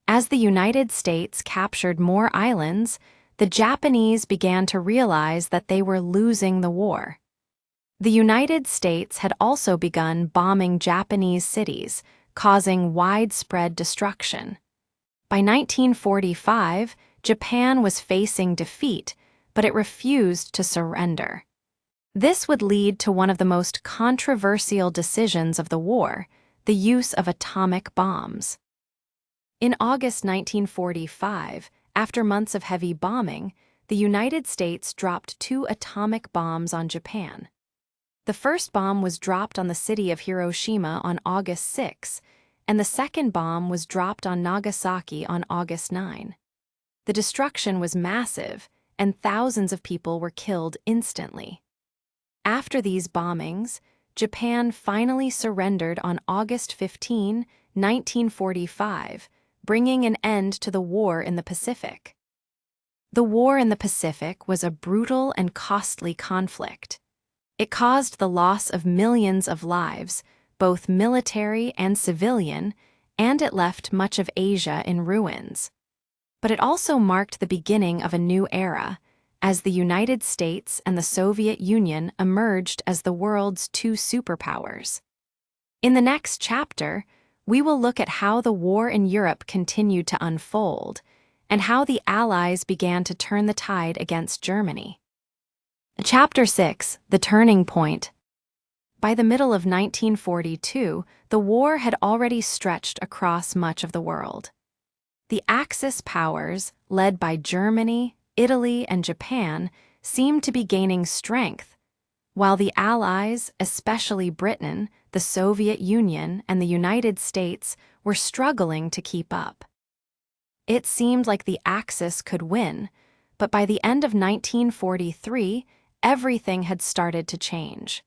As the United States captured more islands, the Japanese began to realize that they were losing the war. The United States had also begun bombing Japanese cities, causing widespread destruction. By 1945, Japan was facing defeat, but it refused to surrender. This would lead to one of the most controversial decisions of the war, the use of atomic bombs. In August 1945, after months of heavy bombing, the United States dropped 2 atomic bombs on Japan. The first bomb was dropped on the city of Hiroshima on August 6, and the second bomb was dropped on Nagasaki on August 9. The destruction was massive, and thousands of people were killed instantly. After these bombings, Japan finally surrendered on August 15, 1945, bringing an end to the war in the Pacific. The war in the Pacific was a brutal and costly conflict. It caused the loss of millions of lives, both military and civilian, and it left much of Asia in ruins. But it also marked the beginning of a new era, as the United States and the Soviet Union emerged as the world's 2 superpowers. In the next chapter, we will look at how the war in Europe continued to unfold, and how the Allies began to turn the tide against Germany. Chapter 6: The Turning Point. By the middle of 1942, the war had already stretched across much of the world. The Axis powers, led by Germany, Italy, and Japan, seemed to be gaining strength, while the Allies, especially Britain, the Soviet Union, and the United States, were struggling to keep up. It seemed like the Axis could win, but by the end of 1943, everything had started to change.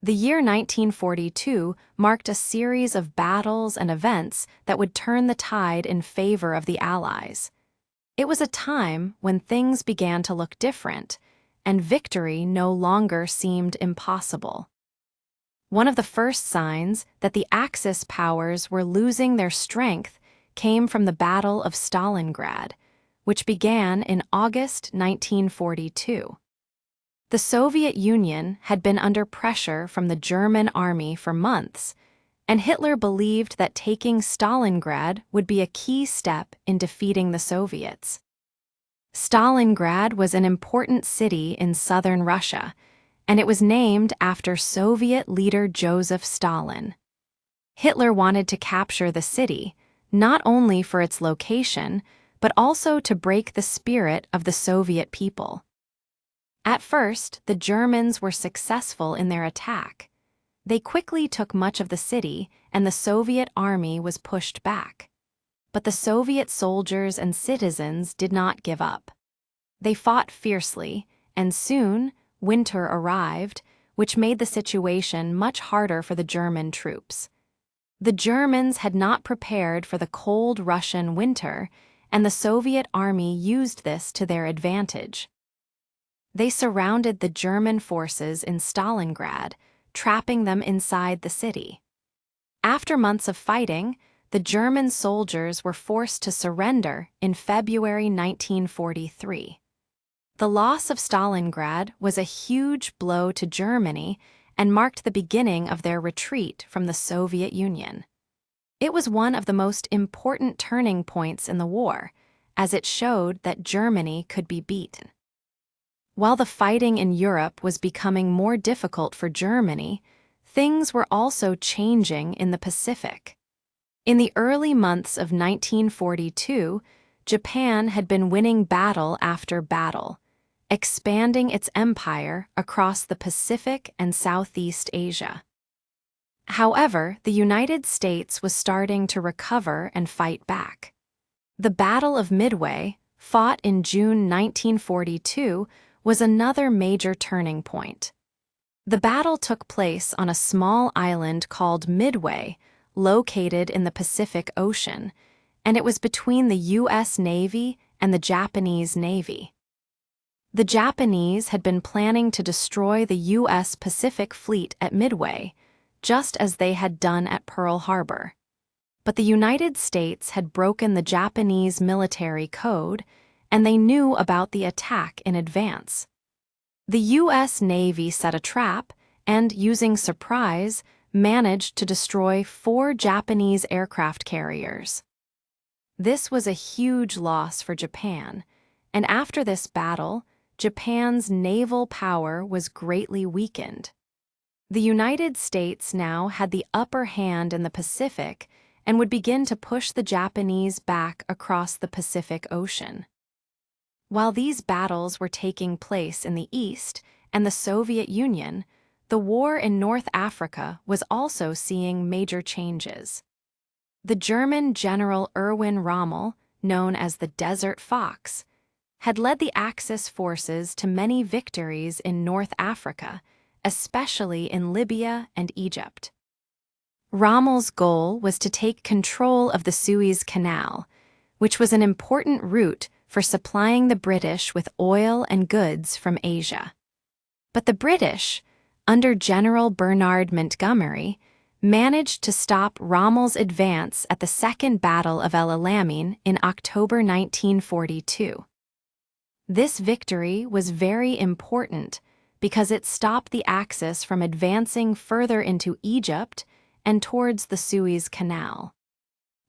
The year 1942 marked a series of battles and events that would turn the tide in favor of the Allies. It was a time when things began to look different, and victory no longer seemed impossible. One of the first signs that the Axis powers were losing their strength came from the Battle of Stalingrad, which began in August 1942. The Soviet Union had been under pressure from the German army for months, and Hitler believed that taking Stalingrad would be a key step in defeating the Soviets. Stalingrad was an important city in southern Russia, and it was named after Soviet leader Joseph Stalin. Hitler wanted to capture the city, not only for its location, but also to break the spirit of the Soviet people. At first, the Germans were successful in their attack. They quickly took much of the city, and the Soviet army was pushed back. But the Soviet soldiers and citizens did not give up. They fought fiercely, and soon, winter arrived, which made the situation much harder for the German troops. The Germans had not prepared for the cold Russian winter, and the Soviet army used this to their advantage. They surrounded the German forces in Stalingrad, trapping them inside the city. After months of fighting, the German soldiers were forced to surrender in February 1943. The loss of Stalingrad was a huge blow to Germany, and marked the beginning of their retreat from the Soviet Union. It was one of the most important turning points in the war, as it showed that Germany could be beaten. While the fighting in Europe was becoming more difficult for Germany, things were also changing in the Pacific. In the early months of 1942, Japan had been winning battle after battle, expanding its empire across the Pacific and Southeast Asia. However, the United States was starting to recover and fight back. The Battle of Midway, fought in June 1942, was another major turning point. The battle took place on a small island called Midway, located in the Pacific Ocean, and it was between the U.S. Navy and the Japanese Navy. The Japanese had been planning to destroy the U.S. Pacific Fleet at Midway, just as they had done at Pearl Harbor. But the United States had broken the Japanese military code, and they knew about the attack in advance. The U.S. Navy set a trap and, using surprise, managed to destroy 4 Japanese aircraft carriers. This was a huge loss for Japan, and after this battle, Japan's naval power was greatly weakened. The United States now had the upper hand in the Pacific and would begin to push the Japanese back across the Pacific Ocean. While these battles were taking place in the East and the Soviet Union, the war in North Africa was also seeing major changes. The German General Erwin Rommel, known as the Desert Fox, had led the Axis forces to many victories in North Africa, especially in Libya and Egypt. Rommel's goal was to take control of the Suez Canal, which was an important route for supplying the British with oil and goods from Asia. But the British, under General Bernard Montgomery, managed to stop Rommel's advance at the Second Battle of El Alamein in October 1942. This victory was very important because it stopped the Axis from advancing further into Egypt and towards the Suez Canal.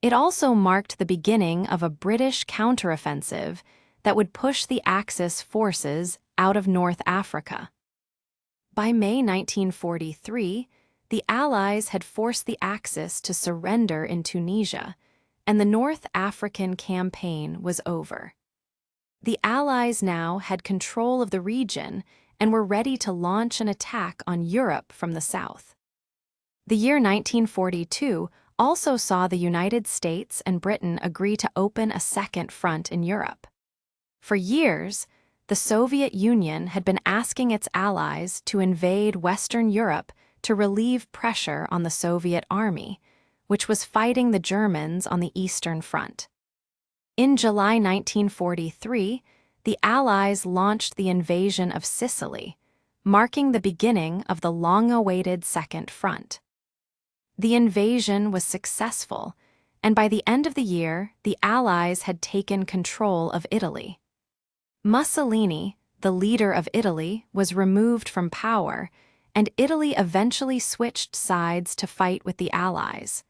It also marked the beginning of a British counteroffensive that would push the Axis forces out of North Africa. By May 1943, the Allies had forced the Axis to surrender in Tunisia, and the North African campaign was over. The Allies now had control of the region and were ready to launch an attack on Europe from the south. The year 1942 also saw the United States and Britain agree to open a second front in Europe. For years, the Soviet Union had been asking its allies to invade Western Europe to relieve pressure on the Soviet Army, which was fighting the Germans on the Eastern Front. In July 1943, the Allies launched the invasion of Sicily, marking the beginning of the long-awaited Second Front. The invasion was successful, and by the end of the year, the Allies had taken control of Italy. Mussolini, the leader of Italy, was removed from power, and Italy eventually switched sides to fight with the Allies.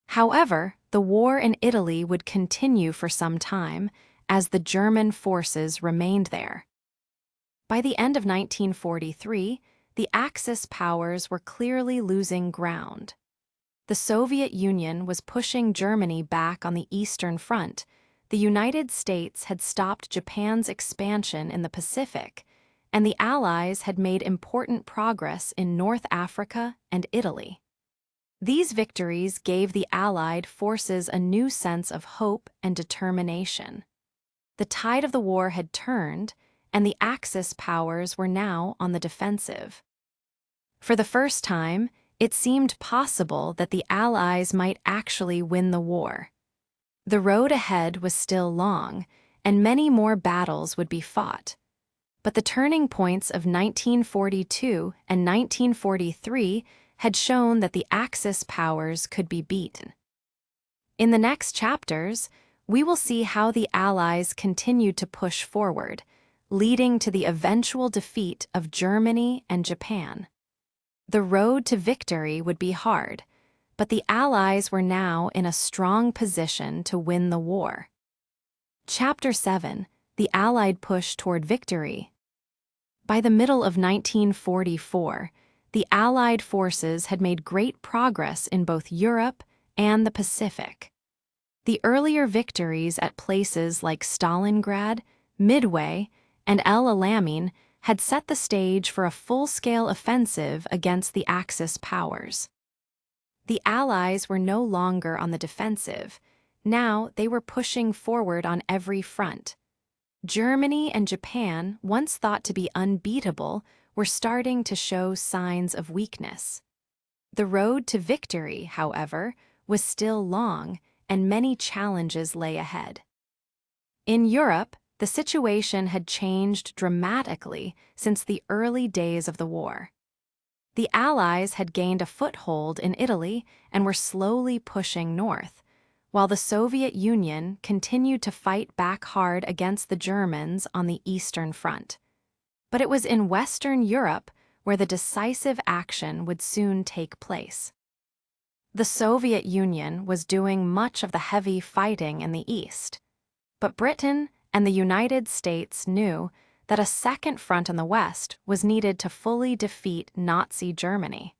However, the war in Italy would continue for some time, as the German forces remained there. By the end of 1943, the Axis powers were clearly losing ground. The Soviet Union was pushing Germany back on the Eastern Front. The United States had stopped Japan's expansion in the Pacific, and the Allies had made important progress in North Africa and Italy. These victories gave the Allied forces a new sense of hope and determination. The tide of the war had turned, and the Axis powers were now on the defensive. For the first time, it seemed possible that the Allies might actually win the war. The road ahead was still long, and many more battles would be fought. But the turning points of 1942 and 1943 had shown that the Axis powers could be beaten. In the next chapters, we will see how the Allies continued to push forward, leading to the eventual defeat of Germany and Japan. The road to victory would be hard, but the Allies were now in a strong position to win the war. Chapter 7: The Allied Push Toward Victory. By the middle of 1944, the Allied forces had made great progress in both Europe and the Pacific. The earlier victories at places like Stalingrad, Midway, and El Alamein had set the stage for a full-scale offensive against the Axis powers. The Allies were no longer on the defensive. Now they were pushing forward on every front. Germany and Japan, once thought to be unbeatable, were starting to show signs of weakness. The road to victory, however, was still long, and many challenges lay ahead. In Europe, the situation had changed dramatically since the early days of the war. The Allies had gained a foothold in Italy and were slowly pushing north, while the Soviet Union continued to fight back hard against the Germans on the Eastern Front. But it was in Western Europe where the decisive action would soon take place. The Soviet Union was doing much of the heavy fighting in the East, but Britain and the United States knew that a second front in the West was needed to fully defeat Nazi Germany.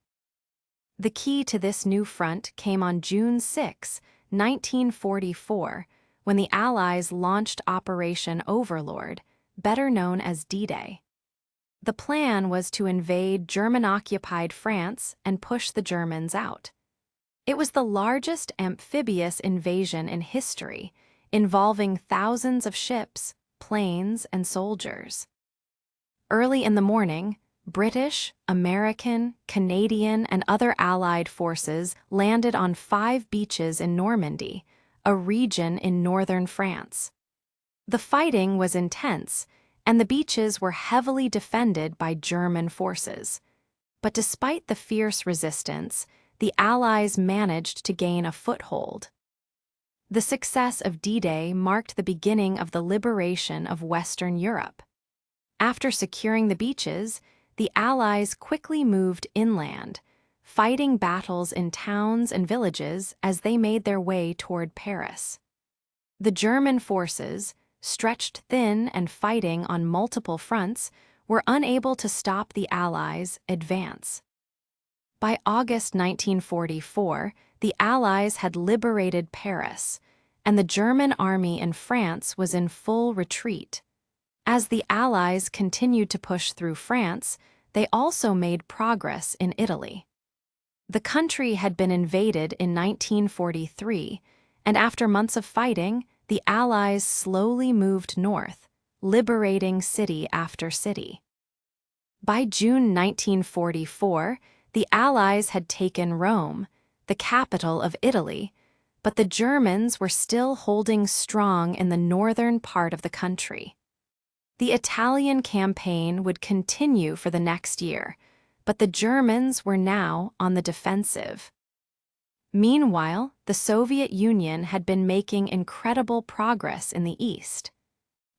The key to this new front came on June 6, 1944, when the Allies launched Operation Overlord, better known as D-Day. The plan was to invade German-occupied France and push the Germans out. It was the largest amphibious invasion in history, involving thousands of ships, planes, and soldiers. Early in the morning, British, American, Canadian, and other Allied forces landed on 5 beaches in Normandy, a region in northern France. The fighting was intense, and the beaches were heavily defended by German forces. But despite the fierce resistance, the Allies managed to gain a foothold. The success of D-Day marked the beginning of the liberation of Western Europe. After securing the beaches, the Allies quickly moved inland, fighting battles in towns and villages as they made their way toward Paris. The German forces, stretched thin and fighting on multiple fronts, were unable to stop the Allies' advance. By August 1944, the Allies had liberated Paris, and the German army in France was in full retreat. As the Allies continued to push through France, they also made progress in Italy. The country had been invaded in 1943, and after months of fighting, the Allies slowly moved north, liberating city after city. By June 1944, the Allies had taken Rome, the capital of Italy, but the Germans were still holding strong in the northern part of the country. The Italian campaign would continue for the next year, but the Germans were now on the defensive. Meanwhile, the Soviet Union had been making incredible progress in the east.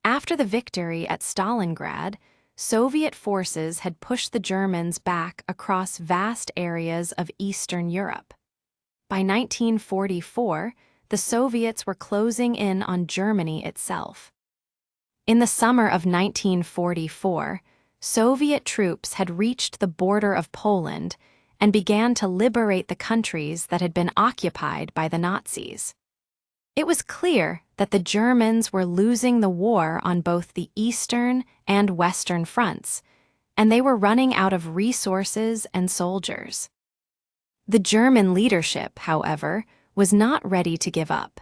After the victory at Stalingrad, Soviet forces had pushed the Germans back across vast areas of Eastern Europe. By 1944, the Soviets were closing in on Germany itself. In the summer of 1944, Soviet troops had reached the border of Poland and began to liberate the countries that had been occupied by the Nazis. It was clear that the Germans were losing the war on both the eastern and western fronts, and they were running out of resources and soldiers. The German leadership, however, was not ready to give up.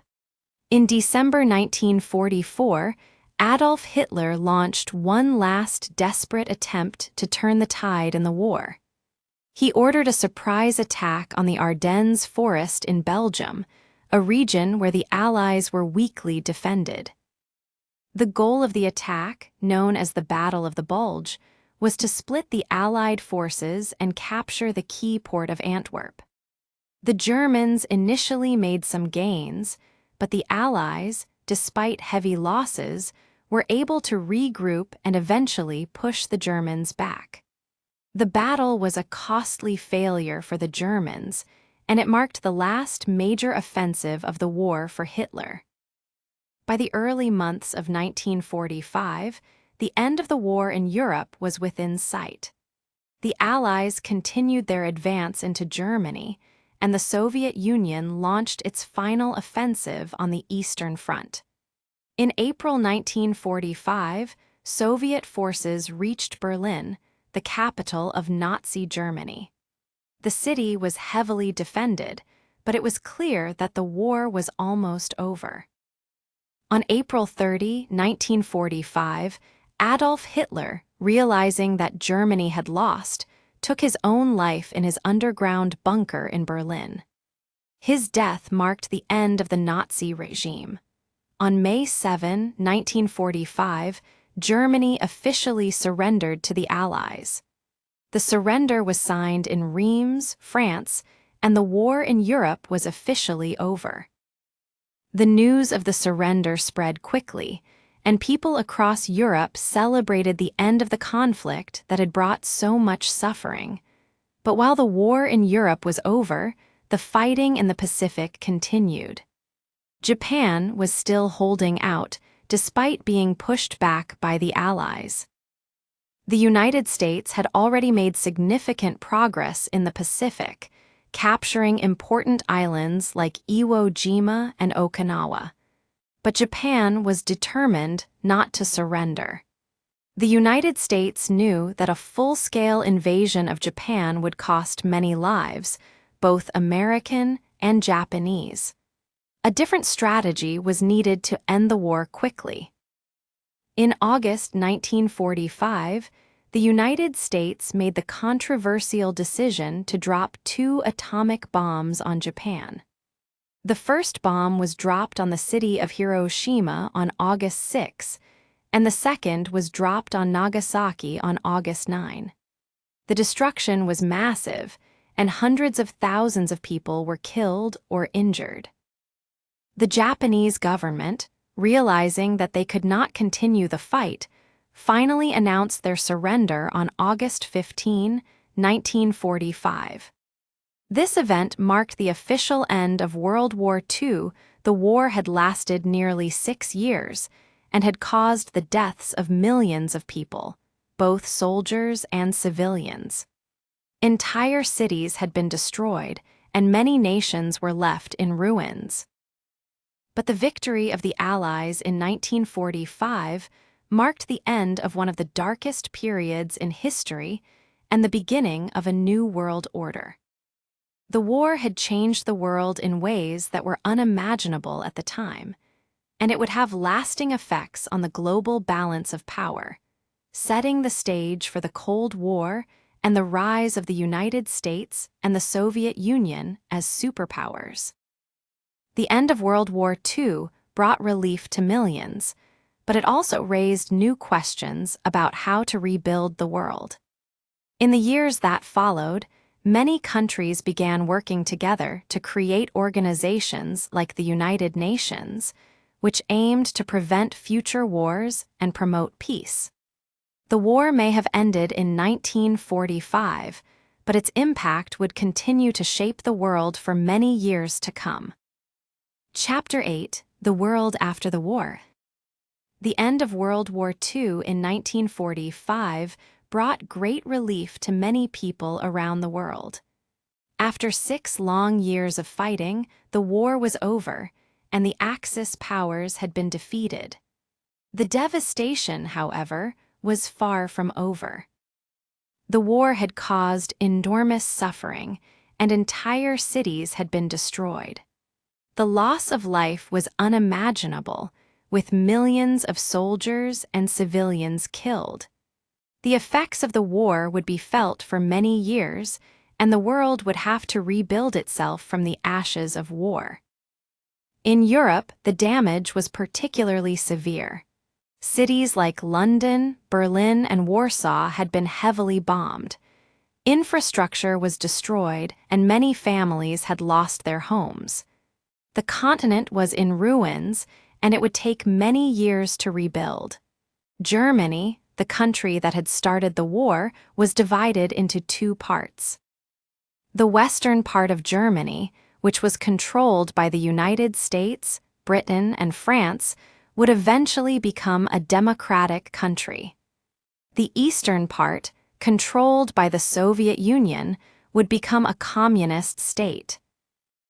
In December 1944, Adolf Hitler launched one last desperate attempt to turn the tide in the war. He ordered a surprise attack on the Ardennes forest in Belgium, a region where the Allies were weakly defended. The goal of the attack, known as the Battle of the Bulge, was to split the Allied forces and capture the key port of Antwerp. The Germans initially made some gains, but the Allies, despite heavy losses, were able to regroup and eventually push the Germans back. The battle was a costly failure for the Germans, and it marked the last major offensive of the war for Hitler. By the early months of 1945, the end of the war in Europe was within sight. The Allies continued their advance into Germany, and the Soviet Union launched its final offensive on the Eastern Front. In April 1945, Soviet forces reached Berlin, the capital of Nazi Germany. The city was heavily defended, but it was clear that the war was almost over. On April 30, 1945, Adolf Hitler, realizing that Germany had lost, took his own life in his underground bunker in Berlin. His death marked the end of the Nazi regime. On May 7, 1945, Germany officially surrendered to the Allies. The surrender was signed in Reims, France, and the war in Europe was officially over. The news of the surrender spread quickly, and people across Europe celebrated the end of the conflict that had brought so much suffering. But while the war in Europe was over, the fighting in the Pacific continued. Japan was still holding out, despite being pushed back by the Allies. The United States had already made significant progress in the Pacific, capturing important islands like Iwo Jima and Okinawa. But Japan was determined not to surrender. The United States knew that a full-scale invasion of Japan would cost many lives, both American and Japanese. A different strategy was needed to end the war quickly. In August 1945, the United States made the controversial decision to drop 2 atomic bombs on Japan. The first bomb was dropped on the city of Hiroshima on August 6, and the second was dropped on Nagasaki on August 9. The destruction was massive, and hundreds of thousands of people were killed or injured. The Japanese government, realizing that they could not continue the fight, finally announced their surrender on August 15, 1945. This event marked the official end of World War II. The war had lasted nearly 6 years and had caused the deaths of millions of people, both soldiers and civilians. Entire cities had been destroyed, and many nations were left in ruins. But the victory of the Allies in 1945 marked the end of one of the darkest periods in history and the beginning of a new world order. The war had changed the world in ways that were unimaginable at the time, and it would have lasting effects on the global balance of power, setting the stage for the Cold War and the rise of the United States and the Soviet Union as superpowers. The end of World War II brought relief to millions, but it also raised new questions about how to rebuild the world. In the years that followed, many countries began working together to create organizations like the United Nations, which aimed to prevent future wars and promote peace. The war may have ended in 1945, but its impact would continue to shape the world for many years to come. Chapter 8: The World After the War. The end of World War II in 1945 brought great relief to many people around the world. After 6 long years of fighting, the war was over, and the Axis powers had been defeated. The devastation, however, was far from over. The war had caused enormous suffering, and entire cities had been destroyed. The loss of life was unimaginable, with millions of soldiers and civilians killed. The effects of the war would be felt for many years, and the world would have to rebuild itself from the ashes of war. In Europe, the damage was particularly severe. Cities like London, Berlin, and Warsaw had been heavily bombed. Infrastructure was destroyed, and many families had lost their homes. The continent was in ruins, and it would take many years to rebuild. Germany, the country that had started the war, was divided into two parts. The western part of Germany, which was controlled by the United States, Britain, and France, would eventually become a democratic country. The eastern part, controlled by the Soviet Union, would become a communist state.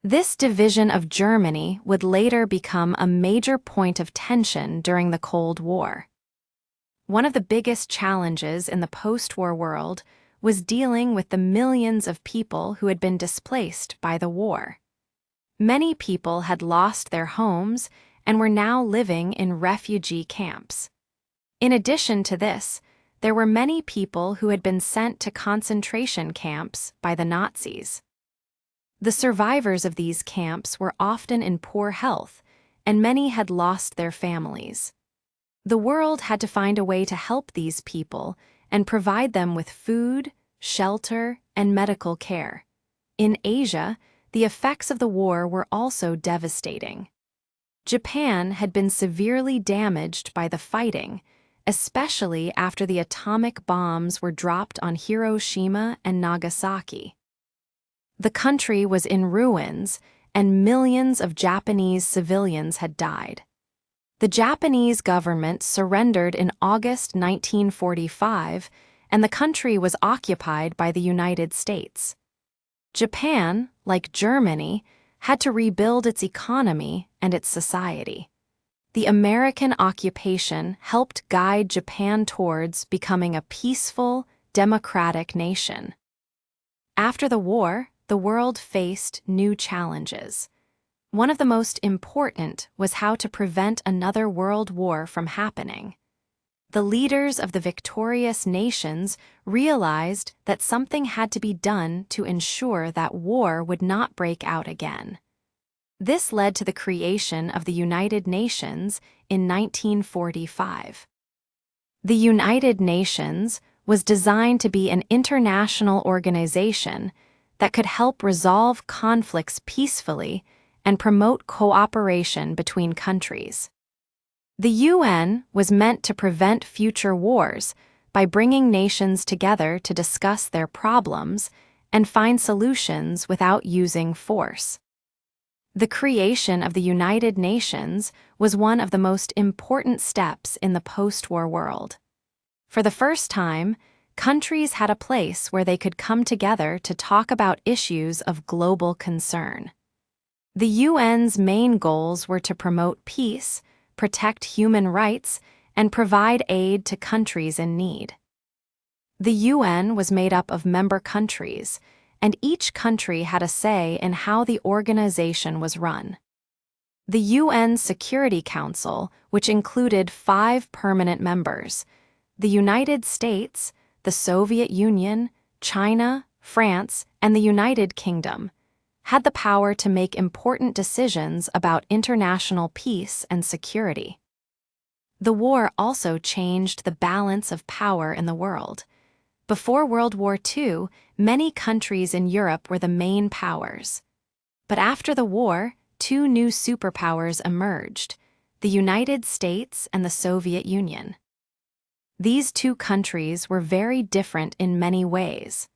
This division of Germany would later become a major point of tension during the Cold War. One of the biggest challenges in the post-war world was dealing with the millions of people who had been displaced by the war. Many people had lost their homes and were now living in refugee camps. In addition to this, there were many people who had been sent to concentration camps by the Nazis. The survivors of these camps were often in poor health, and many had lost their families. The world had to find a way to help these people and provide them with food, shelter, and medical care. In Asia, the effects of the war were also devastating. Japan had been severely damaged by the fighting, especially after the atomic bombs were dropped on Hiroshima and Nagasaki. The country was in ruins, and millions of Japanese civilians had died. The Japanese government surrendered in August 1945, and the country was occupied by the United States. Japan, like Germany, had to rebuild its economy and its society. The American occupation helped guide Japan towards becoming a peaceful, democratic nation. After the war, the world faced new challenges. One of the most important was how to prevent another world war from happening. The leaders of the victorious nations realized that something had to be done to ensure that war would not break out again. This led to the creation of the United Nations in 1945. The United Nations was designed to be an international organization that could help resolve conflicts peacefully and promote cooperation between countries. The UN was meant to prevent future wars by bringing nations together to discuss their problems and find solutions without using force. The creation of the United Nations was one of the most important steps in the post-war world. For the first time, countries had a place where they could come together to talk about issues of global concern. The UN's main goals were to promote peace, protect human rights, and provide aid to countries in need. The UN was made up of member countries, and each country had a say in how the organization was run. The UN Security Council, which included 5 permanent members, the United States, the Soviet Union, China, France, and the United Kingdom, had the power to make important decisions about international peace and security. The war also changed the balance of power in the world. Before World War II, many countries in Europe were the main powers. But after the war, 2 new superpowers emerged: the United States and the Soviet Union. These 2 countries were very different in many ways.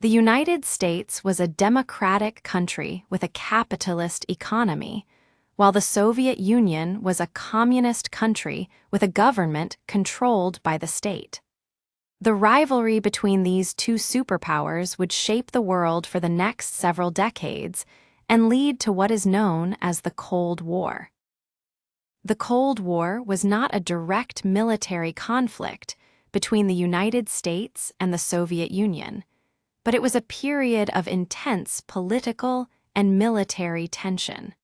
The United States was a democratic country with a capitalist economy, while the Soviet Union was a communist country with a government controlled by the state. The rivalry between these 2 superpowers would shape the world for the next several decades and lead to what is known as the Cold War. The Cold War was not a direct military conflict between the United States and the Soviet Union, but it was a period of intense political and military tension.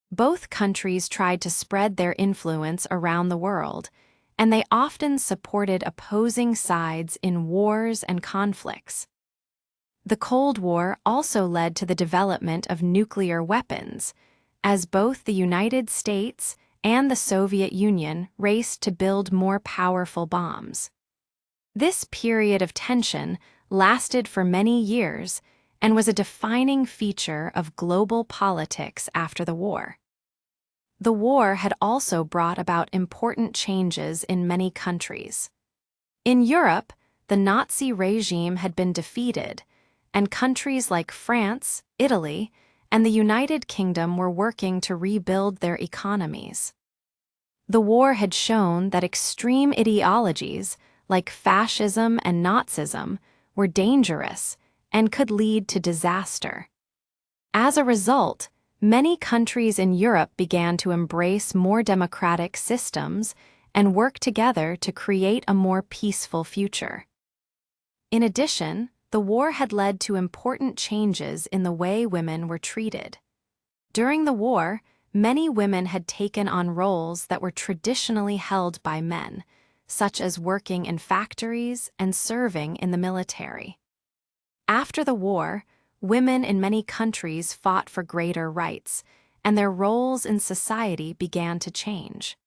Both countries tried to spread their influence around the world, and they often supported opposing sides in wars and conflicts. The Cold War also led to the development of nuclear weapons, as both the United States and the Soviet Union raced to build more powerful bombs. This period of tension lasted for many years and was a defining feature of global politics after the war. The war had also brought about important changes in many countries. In Europe, the Nazi regime had been defeated, and countries like France, Italy, and the United Kingdom were working to rebuild their economies. The war had shown that extreme ideologies, like fascism and Nazism, were dangerous and could lead to disaster. As a result, many countries in Europe began to embrace more democratic systems and work together to create a more peaceful future. In addition, the war had led to important changes in the way women were treated. During the war, many women had taken on roles that were traditionally held by men, such as working in factories and serving in the military. After the war, women in many countries fought for greater rights, and their roles in society began to change.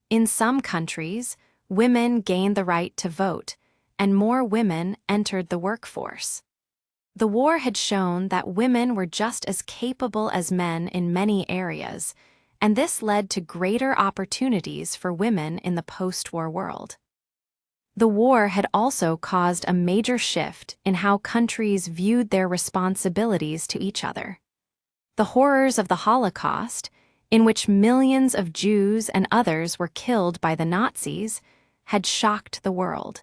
In some countries, women gained the right to vote, and more women entered the workforce. The war had shown that women were just as capable as men in many areas, and this led to greater opportunities for women in the post-war world. The war had also caused a major shift in how countries viewed their responsibilities to each other. The horrors of the Holocaust, in which millions of Jews and others were killed by the Nazis, had shocked the world.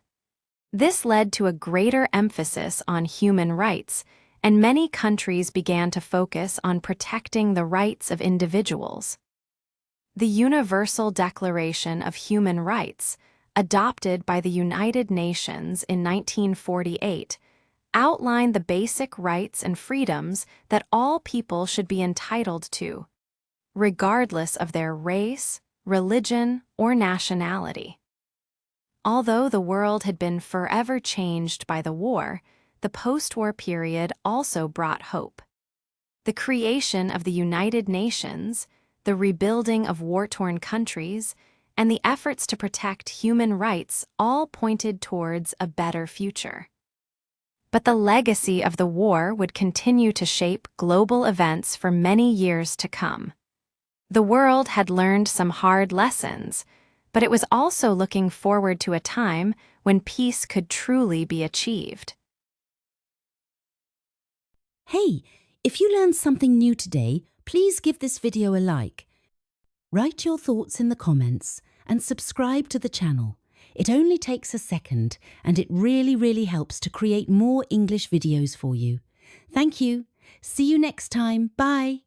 This led to a greater emphasis on human rights, and many countries began to focus on protecting the rights of individuals. The Universal Declaration of Human Rights, adopted by the United Nations in 1948, outlined the basic rights and freedoms that all people should be entitled to, regardless of their race, religion, or nationality. Although the world had been forever changed by the war, the post-war period also brought hope. The creation of the United Nations, the rebuilding of war-torn countries, and the efforts to protect human rights all pointed towards a better future. But the legacy of the war would continue to shape global events for many years to come. The world had learned some hard lessons, but it was also looking forward to a time when peace could truly be achieved. Hey, if you learned something new today, please give this video a like. Write your thoughts in the comments and subscribe to the channel. It only takes a second and it really helps to create more English videos for you. Thank you. See you next time. Bye.